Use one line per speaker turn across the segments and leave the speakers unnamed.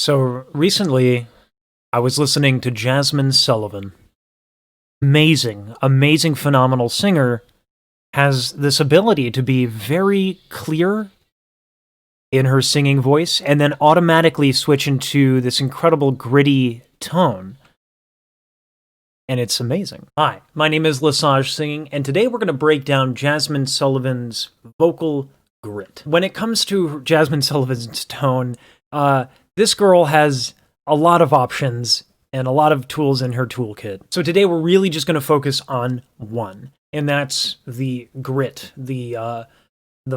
So recently, I was listening to Jazmine Sullivan. Amazing, phenomenal singer. Has this ability to be very clear in her singing voice and then automatically switch into this incredible gritty tone. And it's amazing. Hi, my name is Lesage Singing, and today we're going to break down Jazmine Sullivan's vocal grit. When it comes to Jazmine Sullivan's tone, this girl has a lot of options and a lot of tools in her toolkit. So today we're really just going to focus on one, and that's the grit, the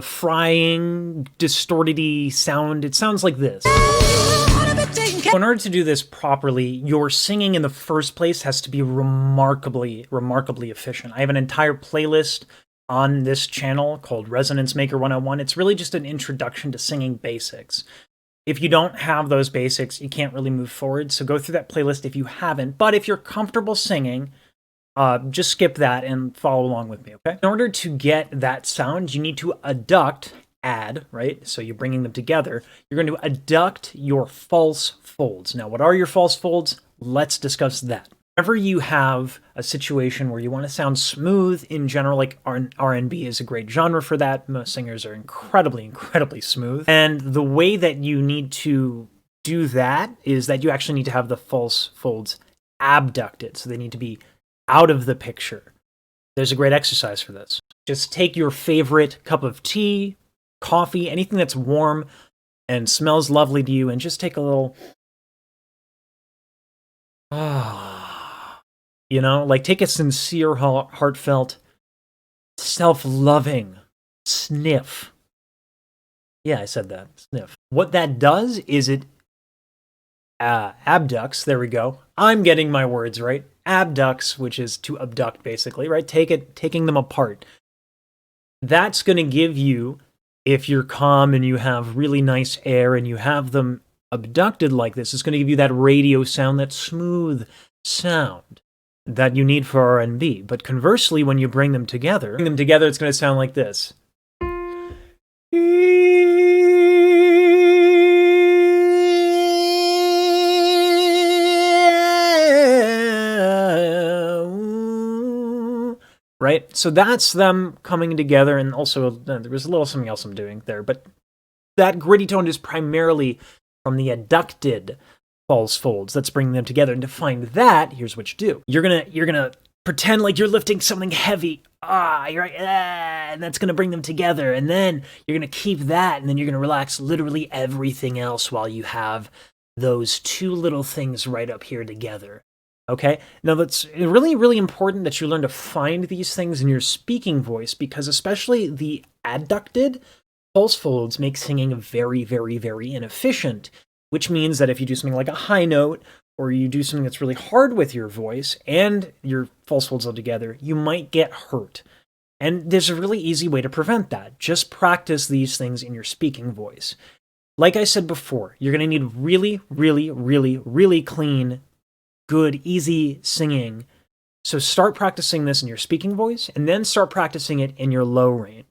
frying, distorted-y sound. It sounds like this. In order to do this properly, your singing in the first place has to be remarkably efficient. I have an entire playlist on this channel called Resonance Maker 101. It's really just an introduction to singing basics. If you don't have those basics, you can't really move forward, so go through that playlist if you haven't. But if you're comfortable singing, just skip that and follow along with me, okay? In order to get that sound, you need to add, right? So you're bringing them together. You're going to adduct your false folds. Now, what are your false folds? Let's discuss that. Whenever you have a situation where you want to sound smooth in general, like R&B is a great genre for that. Most singers are incredibly smooth. And the way that you need to do that is that you actually need to have the false folds abducted. So they need to be out of the picture. There's a great exercise for this. Just take your favorite cup of tea, coffee, anything that's warm and smells lovely to you, and just take a little, like take a sincere, heartfelt, self-loving sniff. Yeah, I said that, sniff. What that does is it abducts, there we go. I'm getting my words right. Abducts, which is to abduct basically, right? Taking them apart. That's going to give you, if you're calm and you have really nice air and you have them abducted like this, it's going to give you that radio sound, that smooth sound that you need for R&B. But conversely, when you bring them together, it's going to sound like this. Right? So that's them coming together, and also there was a little something else I'm doing there, but that gritty tone is primarily from the adducted false folds. Let's bring them together, and to find that, here's what you do. You're gonna pretend like you're lifting something heavy. You're like, and that's gonna bring them together, and then you're gonna keep that, and then you're gonna relax literally everything else while you have those two little things right up here together. Okay, now that's really important that you learn to find these things in your speaking voice, because especially the adducted false folds make singing very inefficient, which means that if you do something like a high note, or you do something that's really hard with your voice and your false folds all together, you might get hurt. And there's a really easy way to prevent that. Just practice these things in your speaking voice. Like I said before, you're going to need really clean, good, easy singing. So start practicing this in your speaking voice, and then start practicing it in your low range.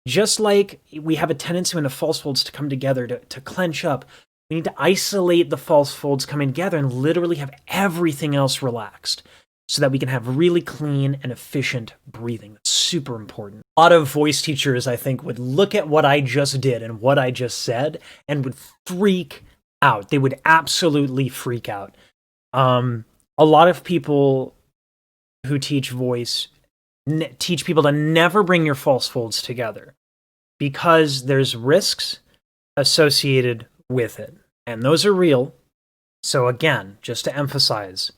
Just like we have a tendency when the false folds to come together to clench up, we need to isolate the false folds coming together and literally have everything else relaxed so that we can have really clean and efficient breathing. That's super important. A lot of voice teachers, I think, would look at what I just did and what I just said and would freak out. They would absolutely freak out. A lot of people who teach voice teach people to never bring your false folds together because there's risks associated with it, and those are real. So again, just to emphasize,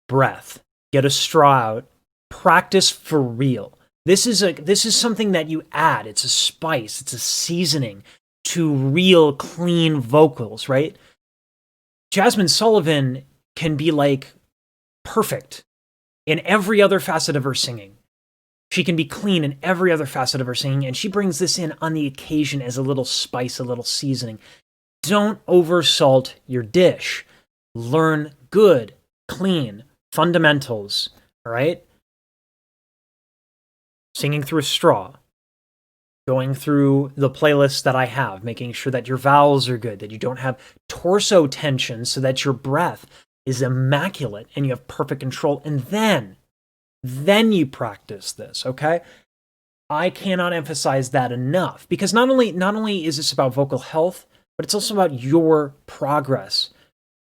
breath, get a straw out, practice for real. This is something that you add. It's a spice, it's a seasoning to real clean vocals, right? Jazmine Sullivan can be like perfect in every other facet of her singing. She can be clean in every other facet of her singing, and she brings this in on the occasion as a little spice, a little seasoning. Don't oversalt your dish. Learn good, clean fundamentals, all right? Singing through a straw. going through the playlists that I have, making sure that your vowels are good, that you don't have torso tension, so that your breath is immaculate and you have perfect control. And then you practice this, okay? I cannot emphasize that enough, because not only is this about vocal health, but it's also about your progress.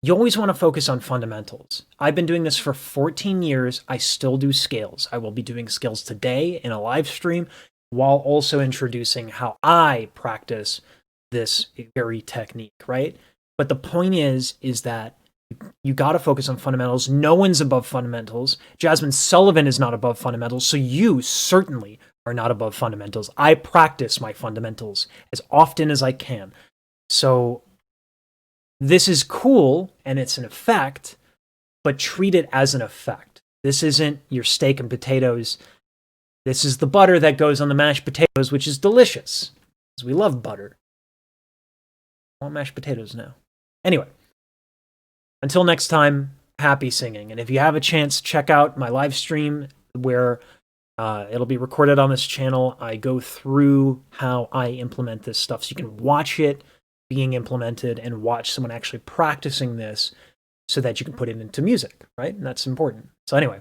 You always want to focus on fundamentals. I've been doing this for 14 years. I still do scales. I will be doing scales today in a live stream, while also introducing how I practice this very technique, right? But the point is that you got to focus on fundamentals. No one's above fundamentals. Jazmine Sullivan is not above fundamentals, so you certainly are not above fundamentals. I practice my fundamentals as often as I can. So this is cool, and it's an effect, but treat it as an effect. This isn't your steak and potatoes. This is the butter that goes on the mashed potatoes, which is delicious, because we love butter. I want mashed potatoes now. Anyway, until next time, happy singing. And if you have a chance, check out my live stream where it'll be recorded on this channel. I go through how I implement this stuff, so you can watch it being implemented and watch someone actually practicing this so that you can put it into music, right? And that's important. So anyway,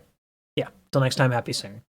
yeah, until next time, happy singing.